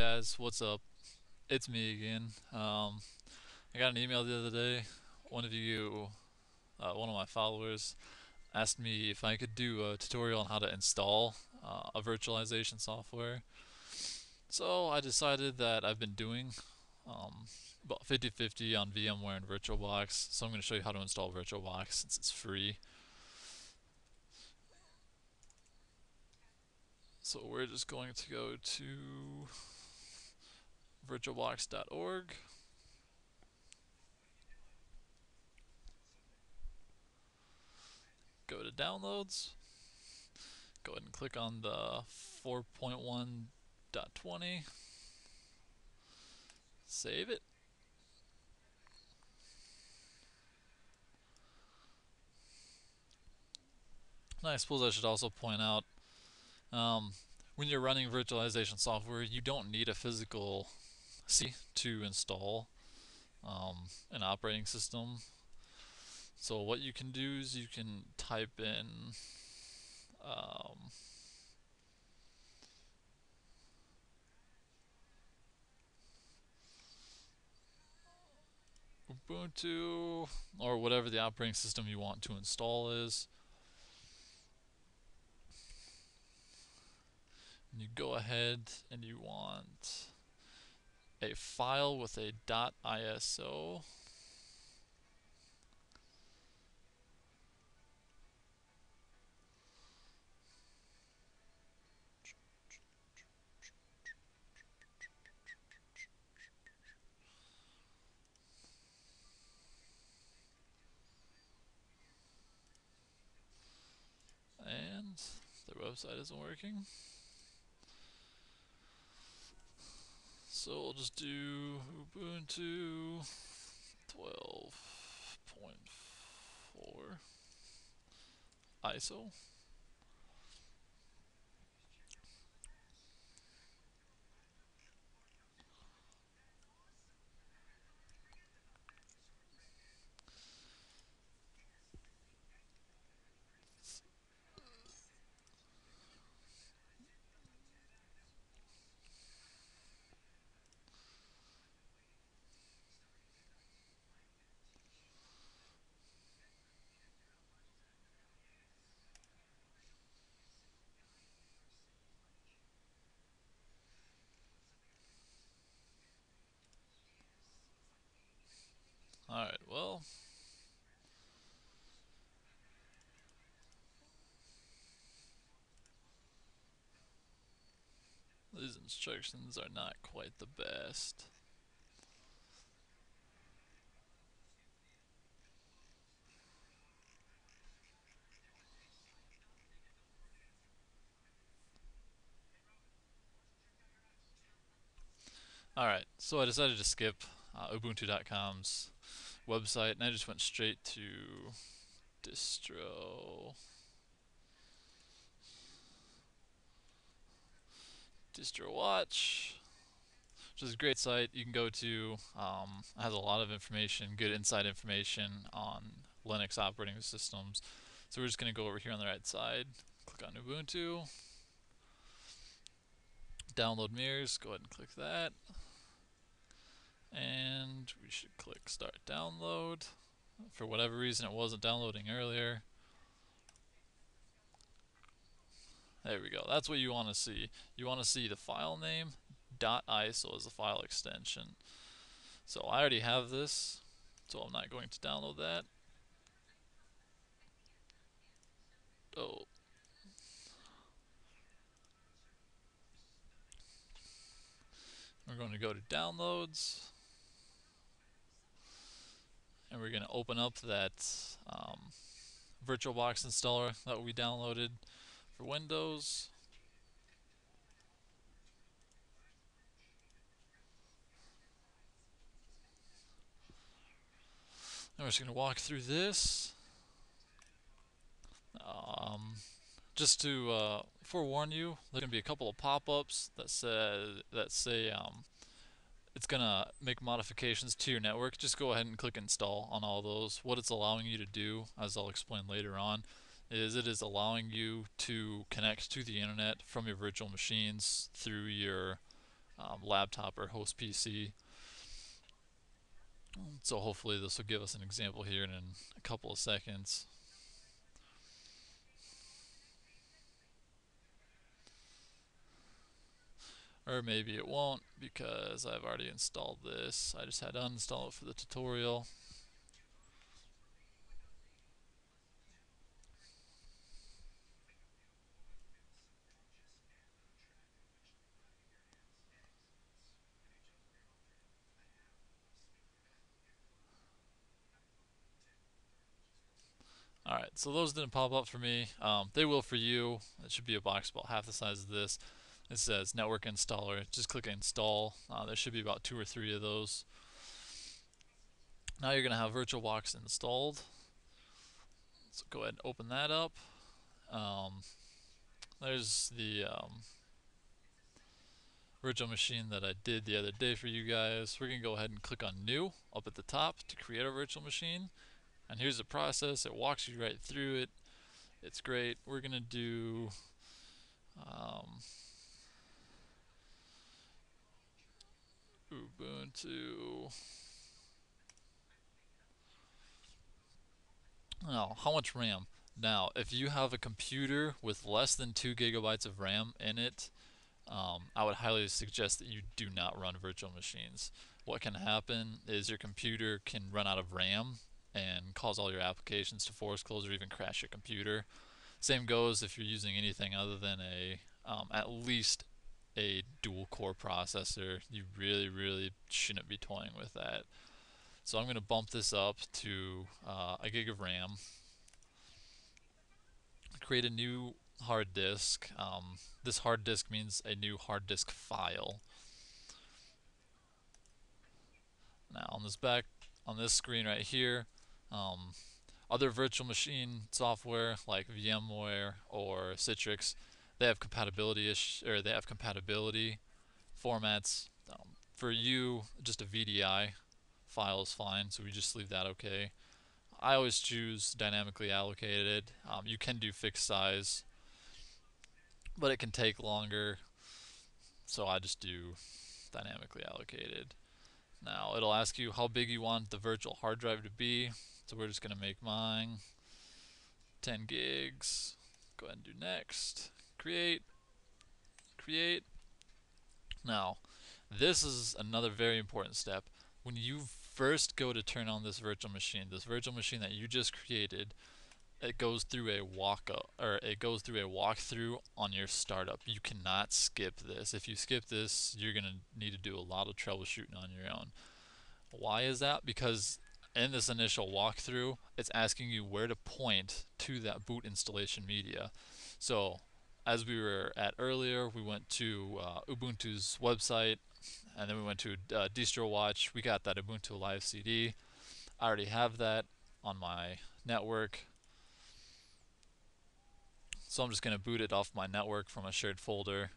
guys, what's up? It's me again. I got an email the other day. One of you, one of my followers, asked me if I could do a tutorial on how to install a virtualization software. So I decided that I've been doing um, about 50-50 on VMware and VirtualBox. So I'm going to show you how to install VirtualBox since it's free. So we're just going to go to virtualbox.org. Go to downloads. Go ahead and click on the 4.1.20. Save it. And I suppose I should also point out, um, when you're running virtualization software, you don't need a physical C to install an operating system. So what you can do is you can type in Ubuntu or whatever the operating system you want to install is. And you go ahead and you want a file with a .iso. And their website isn't working. So we'll just do Ubuntu 12.4 ISO. Alright, well, these instructions are not quite the best. Alright, so I decided to skip Ubuntu.com's website and I just went straight to distro watch, which is a great site you can go to. It has a lot of information, good inside information on Linux operating systems. So we're just going to go over here on the right side, click on Ubuntu, download mirrors, go ahead and click that. And we should click start download. For whatever reason it wasn't downloading earlier. There we go. That's what you want to see. You want to see the file name, .iso is the file extension. So I already have this, so I'm not going to download that. Oh. We're going to go to downloads, and we're going to open up that VirtualBox installer that we downloaded for Windows. And we're just going to walk through this. Just to forewarn you, there's going to be a couple of pop-ups that say it's going to make modifications to your network. Just go ahead and click install on all those. What it's allowing you to do, as I'll explain later on, is it is allowing you to connect to the internet from your virtual machines through your laptop or host PC. So hopefully this will give us an example here in a couple of seconds. Or maybe it won't because I've already installed this. I just had to uninstall it for the tutorial. Alright, so those didn't pop up for me. They will for you. It should be a box about half the size of this. It says network installer. Just click install. There should be about 2 or 3 of those. Now you're going to have VirtualBox installed. So go ahead and open that up. There's the virtual machine that I did the other day for you guys. We're going to go ahead and click on new up at the top to create a virtual machine. And here's the process. It walks you right through it. It's great. We're going to do Ubuntu. Now, how much RAM? Now, if you have a computer with less than 2 gigabytes of RAM in it, I would highly suggest that you do not run virtual machines. What can happen is your computer can run out of RAM and cause all your applications to force close or even crash your computer. Same goes if you're using anything other than at least a dual core processor. You really shouldn't be toying with that. So I'm going to bump this up to a gig of RAM. Create a new hard disk. This hard disk means a new hard disk file. Now on this screen right here, other virtual machine software like VMware or Citrix, they have compatibility formats. For you, just a VDI file is fine, so we just leave that okay. I always choose dynamically allocated. You can do fixed size, but it can take longer, so I just do dynamically allocated. Now it'll ask you how big you want the virtual hard drive to be, so we're just going to make mine 10 gigs. Go ahead and do next. Create. Now, this is another very important step. When you first go to turn on this virtual machine that you just created, it goes through a walkthrough on your startup. You cannot skip this. If you skip this, you're gonna need to do a lot of troubleshooting on your own. Why is that? Because in this initial walkthrough, it's asking you where to point to that boot installation media. So, as we were at earlier, we went to Ubuntu's website, and then we went to DistroWatch. We got that Ubuntu Live CD. I already have that on my network. So I'm just going to boot it off my network from a shared folder.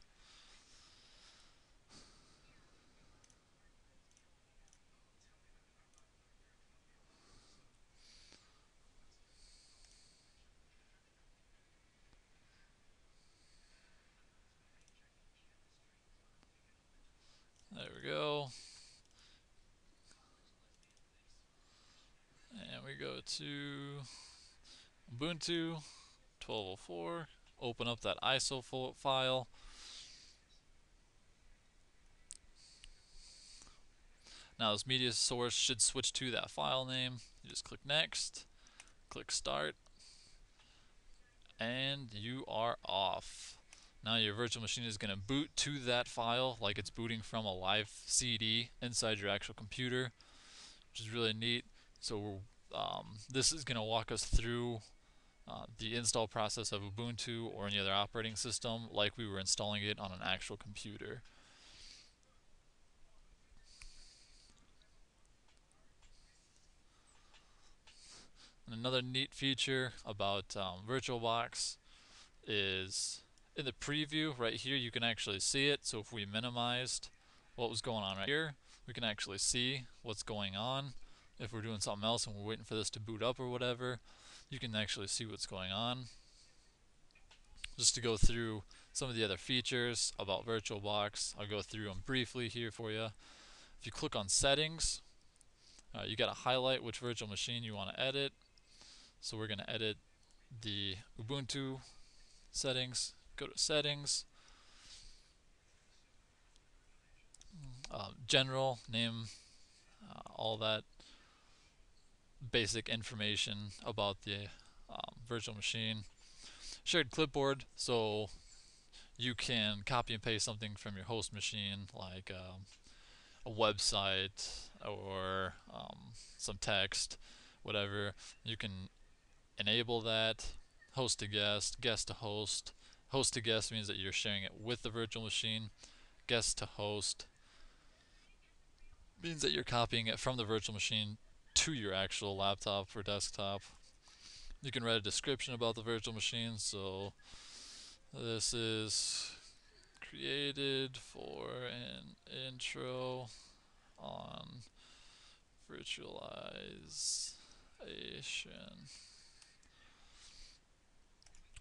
There we go. And we go to Ubuntu 1204. Open up that ISO file. Now this media source should switch to that file name. You just click next, click start, and you are off. Now your virtual machine is going to boot to that file like it's booting from a live CD inside your actual computer, which is really neat. So this is going to walk us through the install process of Ubuntu or any other operating system like we were installing it on an actual computer. And another neat feature about VirtualBox is in the preview right here you can actually see it. So if we minimized what was going on right here, we can actually see what's going on. If we're doing something else and we're waiting for this to boot up or whatever, you can actually see what's going on. Just to go through some of the other features about VirtualBox. I'll go through them briefly here for you. If you click on settings, you got to highlight which virtual machine you want to edit. So we're going to edit the Ubuntu settings. Go to settings, general, name all that basic information about the virtual machine. Shared clipboard, so you can copy and paste something from your host machine, like a website or some text, whatever. You can enable that. Host to guest, guest to host. Host to guest means that you're sharing it with the virtual machine. Guest to host means that you're copying it from the virtual machine to your actual laptop or desktop. You can write a description about the virtual machine. So this is created for an intro on virtualization.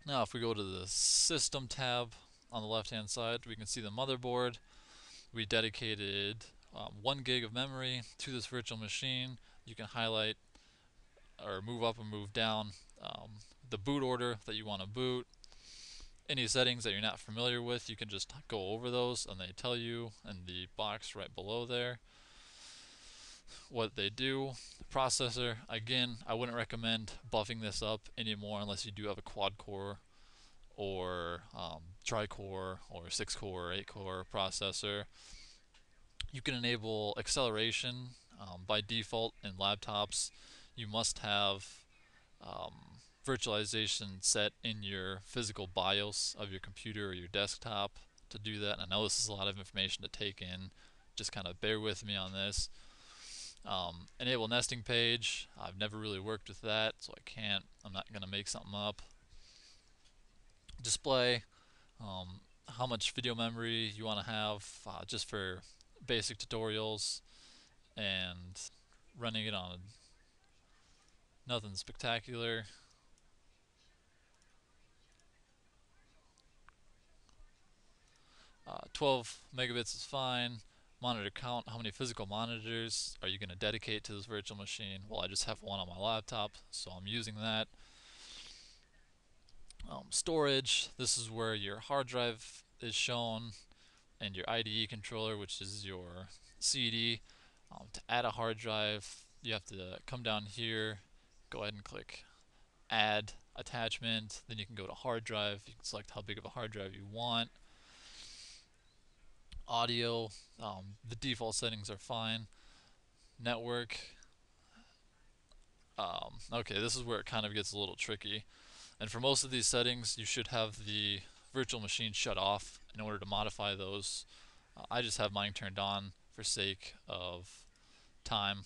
Now if we go to the system tab on the left hand side, we can see the motherboard. We dedicated 1 gig of memory to this virtual machine. You can highlight or move up and move down the boot order that you want to boot. Any settings that you're not familiar with, you can just go over those and they tell you in the box right below there what they do. The processor, again, I wouldn't recommend buffing this up anymore unless you do have a quad core or tri-core or 6-core or 8-core processor. You can enable acceleration by default in laptops. You must have virtualization set in your physical BIOS of your computer or your desktop to do that. And I know this is a lot of information to take in. Just kind of bear with me on this. Enable nesting page. I've never really worked with that, so I'm not going to make something up. Display. How much video memory you want to have just for basic tutorials and running it on nothing spectacular. 12 megabits is fine. Monitor count, how many physical monitors are you going to dedicate to this virtual machine? Well, I just have one on my laptop, so I'm using that. Storage, this is where your hard drive is shown, and your IDE controller, which is your CD. To add a hard drive, you have to come down here, go ahead and click Add Attachment, then you can go to Hard Drive, you can select how big of a hard drive you want. Audio, the default settings are fine. Network, okay, this is where it kind of gets a little tricky. And for most of these settings, you should have the virtual machine shut off in order to modify those. I just have mine turned on for sake of time.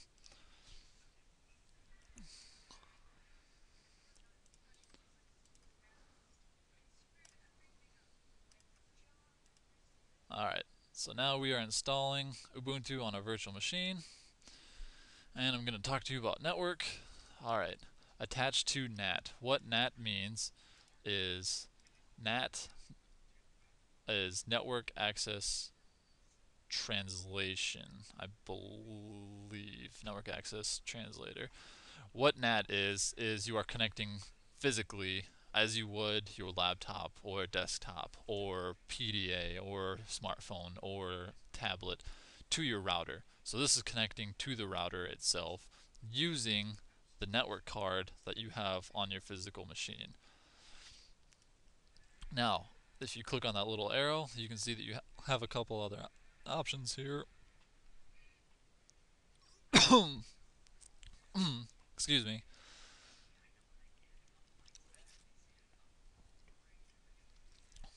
Alright, so now we are installing Ubuntu on a virtual machine. And I'm going to talk to you about network. Alright, attached to NAT. What NAT means is NAT is Network Access Translation, I believe. Network Access Translator. What NAT is you are connecting physically as you would your laptop or desktop or PDA or smartphone or tablet to your router. So this is connecting to the router itself using the network card that you have on your physical machine. Now, if you click on that little arrow, you can see that you have a couple other options here. Excuse me.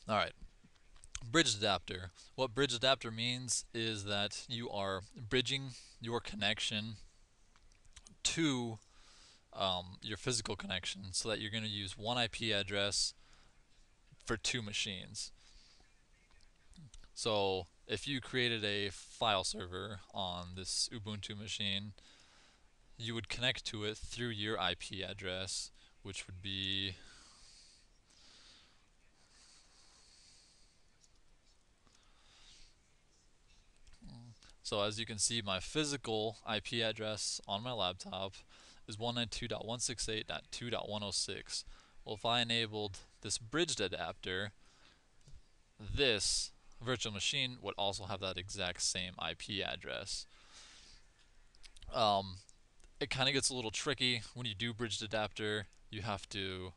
Alright, bridge adapter. What bridge adapter means is that you are bridging your connection to your physical connection so that you're going to use one IP address for 2 machines. So if you created a file server on this Ubuntu machine, you would connect to it through your IP address, which would be So as you can see, my physical IP address on my laptop is 192.168.2.106. Well, if I enabled this bridged adapter, this virtual machine would also have that exact same IP address. Um, it kind of gets a little tricky when you do bridged adapter. You have to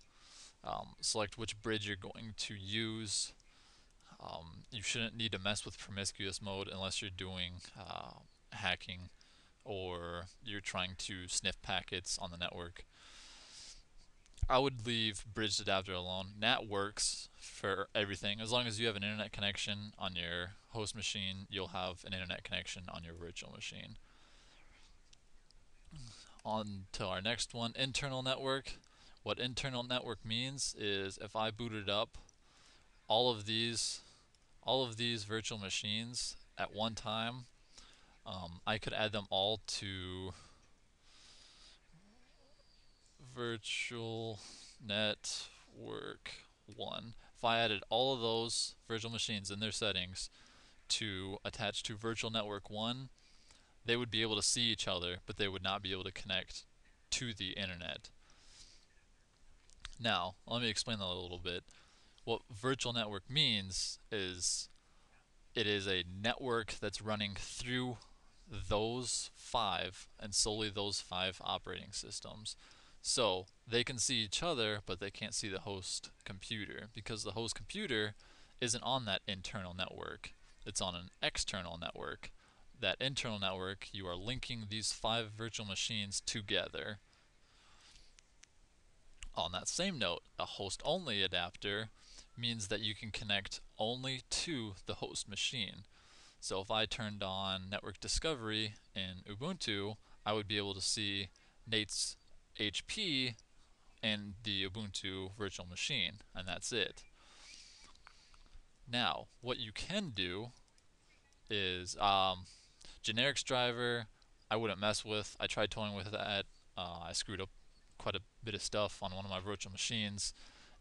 select which bridge you're going to use. You shouldn't need to mess with promiscuous mode unless you're doing hacking or you're trying to sniff packets on the network. I would leave bridged adapter alone. NAT works for everything. As long as you have an internet connection on your host machine, you'll have an internet connection on your virtual machine. On to our next one, internal network. What internal network means is if I booted up all of these virtual machines at one time, I could add them all to virtual network 1. If I added all of those virtual machines in their settings to attach to virtual network 1, they would be able to see each other, but they would not be able to connect to the internet. Now, let me explain that a little bit. What virtual network means is it is a network that's running through those 5 and solely those 5 operating systems. So they can see each other, but they can't see the host computer because the host computer isn't on that internal network. It's on an external network. That internal network, you are linking these 5 virtual machines together. On that same note, a host-only adapter means that you can connect only to the host machine. So if I turned on network discovery in Ubuntu, I would be able to see Nate's HP and the Ubuntu virtual machine, and that's it. Now, what you can do is generics driver, I wouldn't mess with. I tried toying with that. I screwed up quite a bit of stuff on one of my virtual machines.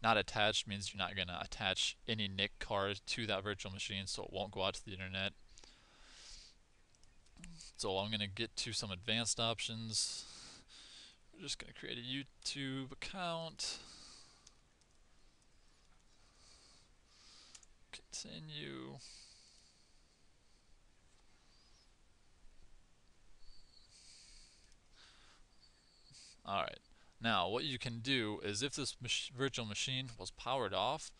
Not attached means you're not going to attach any NIC card to that virtual machine, so it won't go out to the internet. So I'm going to get to some advanced options. We're just going to create a YouTube account. Continue. Alright. Now, what you can do is if this virtual machine was powered off,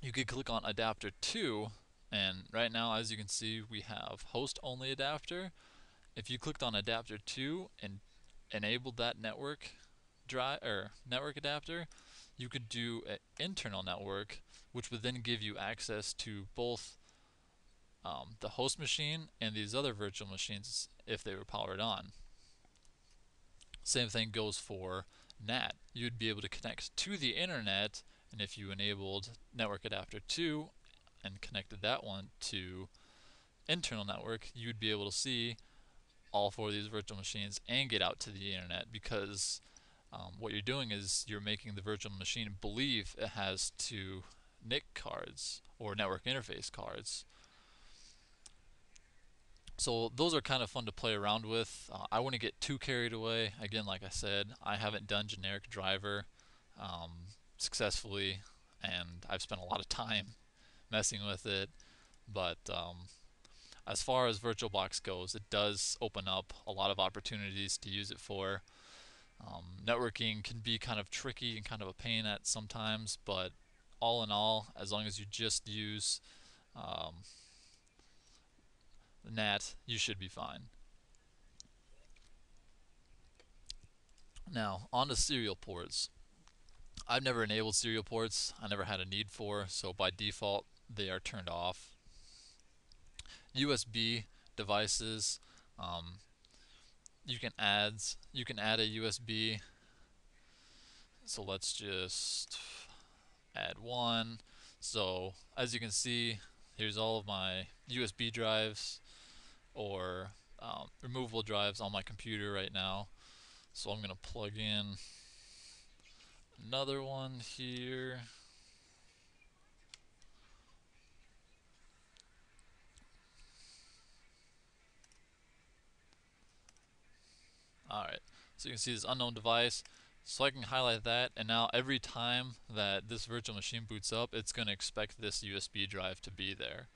you could click on adapter 2, and right now, as you can see, we have host only adapter. If you clicked on adapter 2 and enabled that network adapter, you could do an internal network, which would then give you access to both the host machine and these other virtual machines if they were powered on. Same thing goes for NAT. You'd be able to connect to the internet, and if you enabled network adapter 2 and connected that one to internal network, you'd be able to see all 4 of these virtual machines and get out to the internet because what you're doing is you're making the virtual machine believe it has 2 NIC cards or network interface cards. So those are kind of fun to play around with. I wouldn't get too carried away. Again, like I said, I haven't done generic driver successfully, and I've spent a lot of time messing with it. But as far as VirtualBox goes, it does open up a lot of opportunities to use it for. Networking can be kind of tricky and kind of a pain at sometimes, but all in all, as long as you just use NAT, you should be fine. Now, on to serial ports. I've never enabled serial ports. I never had a need for, so by default, they are turned off. USB devices, you can add a USB. So let's just add one. So as you can see, here's all of my USB drives or removable drives on my computer right now. So I'm going to plug in another one here. So you can see this unknown device. So I can highlight that, and now every time that this virtual machine boots up, it's going to expect this USB drive to be there.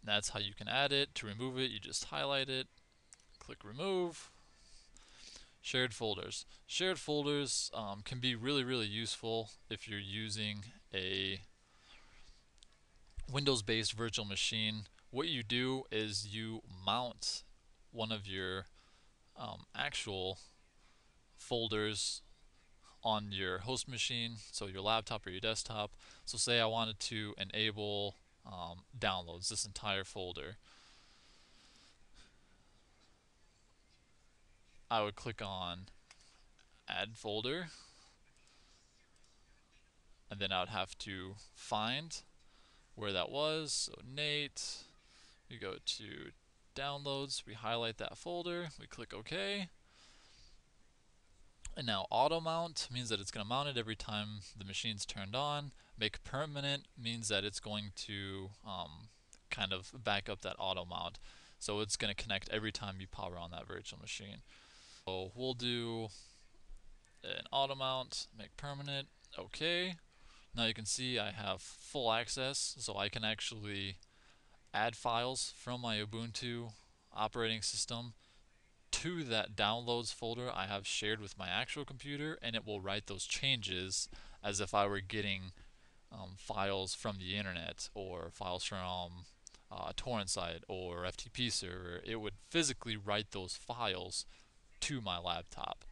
And that's how you can add it. To remove it, you just highlight it, click remove. Shared folders. Shared folders can be really useful if you're using a Windows-based virtual machine. What you do is you mount one of your actual folders on your host machine, so your laptop or your desktop. So say I wanted to enable downloads, this entire folder. I would click on add folder, and then I would have to find where that was. So Nate, we go to downloads, we highlight that folder, we click OK. And now auto mount means that it's going to mount it every time the machine's turned on. Make permanent means that it's going to kind of back up that auto mount. So it's going to connect every time you power on that virtual machine. So we'll do an auto mount, make permanent, OK. Now you can see I have full access, so I can actually add files from my Ubuntu operating system to that downloads folder I have shared with my actual computer, and it will write those changes as if I were getting files from the internet or files from a torrent site or FTP server. It would physically write those files to my laptop.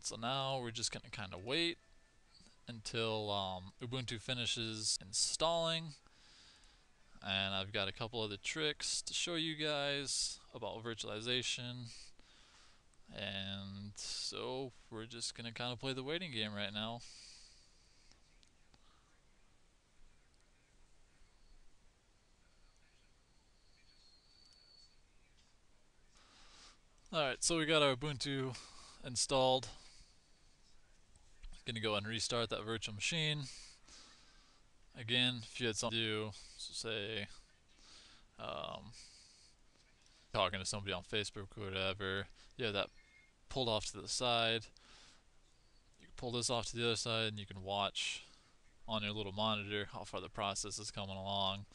So now we're just going to kind of wait until Ubuntu finishes installing. And I've got a couple other tricks to show you guys about virtualization. And so we're just going to kind of play the waiting game right now. Alright, so we got our Ubuntu installed. Going to go ahead and restart that virtual machine. Again, if you had something to do, so say talking to somebody on Facebook or whatever, you have that pulled off to the side. You can pull this off to the other side and you can watch on your little monitor how far the process is coming along.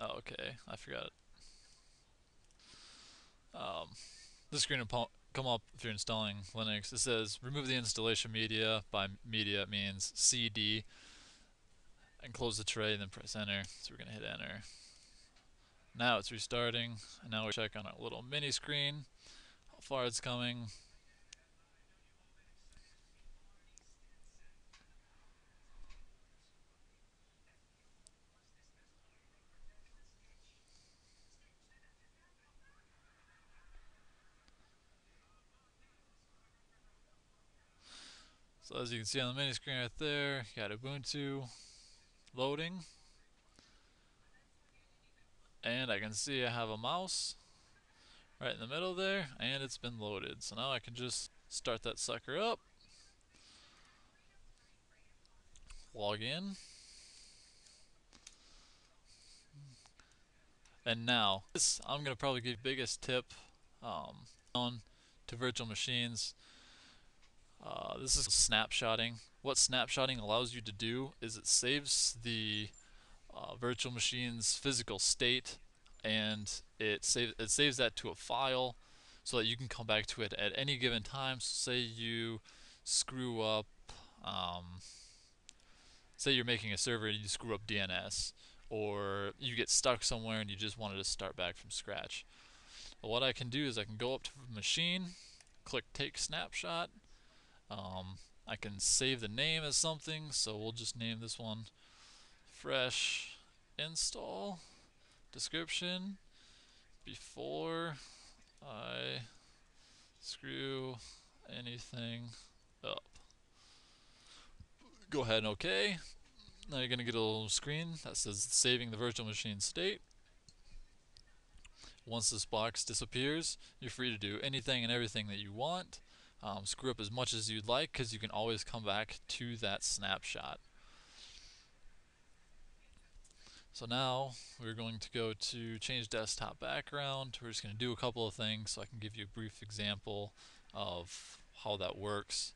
Oh, okay, I forgot it. This screen will come up if you're installing Linux. It says remove the installation media. By media it means CD. And close the tray and then press enter. So we're going to hit enter. Now it's restarting. And now we check on our little mini screen how far it's coming. So as you can see on the mini screen right there, you got Ubuntu loading. And I can see I have a mouse right in the middle there, and it's been loaded. So now I can just start that sucker up, log in, and now this I'm gonna probably give you the biggest tip on to virtual machines. This is snapshotting. What snapshotting allows you to do is it saves the virtual machine's physical state, and it saves that to a file so that you can come back to it at any given time. So say you screw up, say you're making a server and you screw up DNS, or you get stuck somewhere and you just wanted to start back from scratch. But what I can do is I can go up to the machine, click take snapshot. I can save the name as something, so we'll just name this one fresh install description before I screw anything up. Go ahead and OK. Now you're going to get a little screen that says saving the virtual machine state. Once this box disappears, you're free to do anything and everything that you want. Screw up as much as you'd like because you can always come back to that snapshot. So now we're going to go to change desktop background. We're just going to do a couple of things so I can give you a brief example of how that works.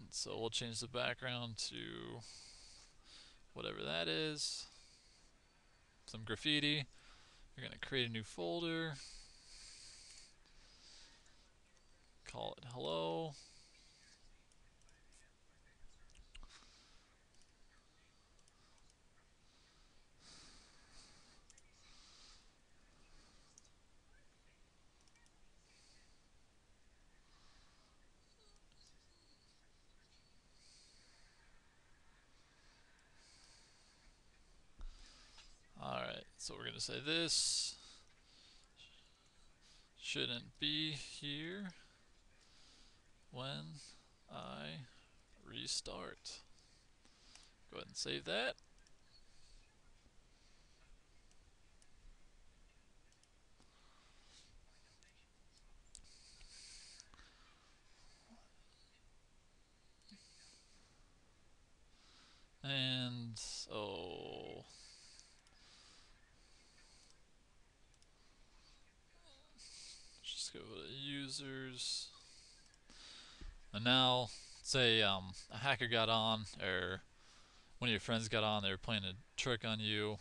So we'll change the background to whatever that is. Some graffiti. You're going to create a new folder. Call it hello. Alright, so we're going to say this shouldn't be here when I restart. Go ahead and save that. And just go to users. And now, say a hacker got on, or one of your friends got on, they were playing a trick on you.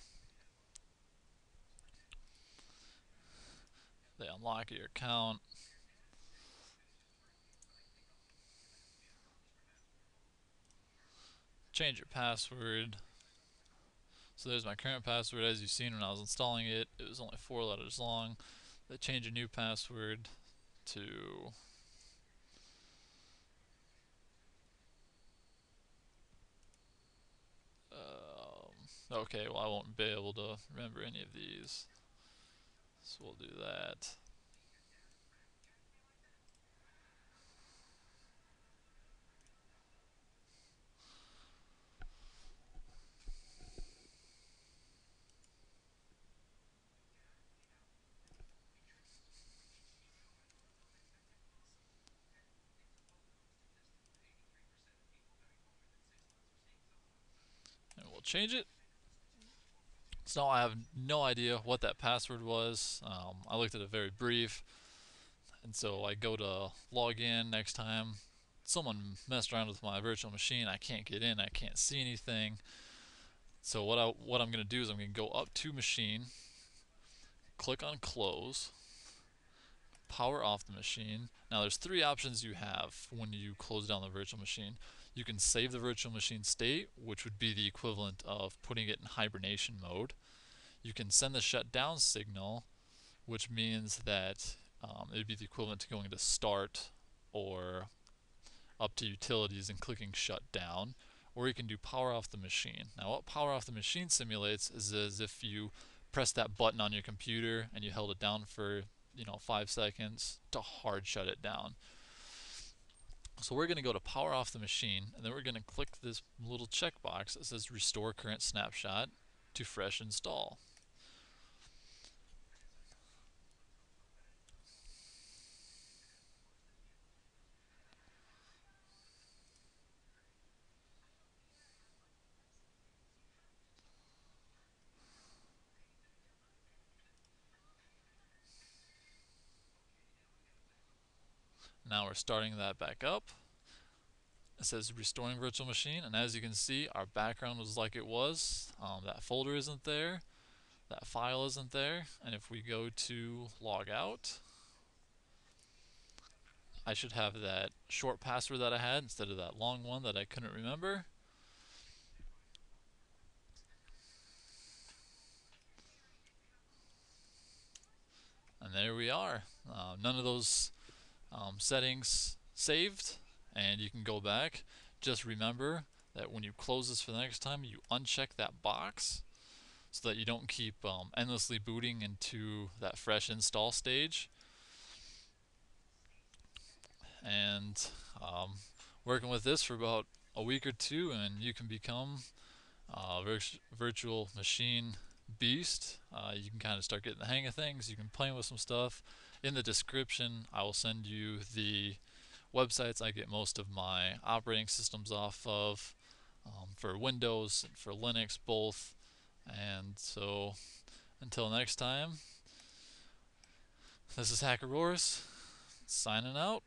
They unlock your account. Change your password. So there's my current password. As you've seen when I was installing it, it was only 4 letters long. They change a new password to okay, well I won't be able to remember any of these, so we'll do that. And we'll change it. So now I have no idea what that password was. I looked at it very brief, and so I go to log in next time. Someone messed around with my virtual machine. I can't get in. I can't see anything. So what I'm going to do is I'm going to go up to machine, click on close, power off the machine. Now there's 3 options you have when you close down the virtual machine. You can save the virtual machine state, which would be the equivalent of putting it in hibernation mode. You can send the shutdown signal, which means that it would be the equivalent to going to start or up to utilities and clicking shut down. Or you can do power off the machine. Now what power off the machine simulates is as if you press that button on your computer and you held it down for 5 seconds to hard shut it down. So we're going to go to power off the machine, and then we're going to click this little checkbox that says restore current snapshot to fresh install. Now we're starting that back up. It says restoring virtual machine, and as you can see, our background was like it was. That folder isn't there, that file isn't there, and if we go to log out, I should have that short password that I had instead of that long one that I couldn't remember. And there we are. None of those settings saved, and you can go back. Just remember that when you close this for the next time, you uncheck that box so that you don't keep endlessly booting into that fresh install stage. and um, working with this for about a week or two, and you can become a virtual machine beast. You can kind of start getting the hang of things. You can play with some stuff. In the description, I will send you the websites I get most of my operating systems off of, for Windows and for Linux both. And so until next time, this is Hacker Roars signing out.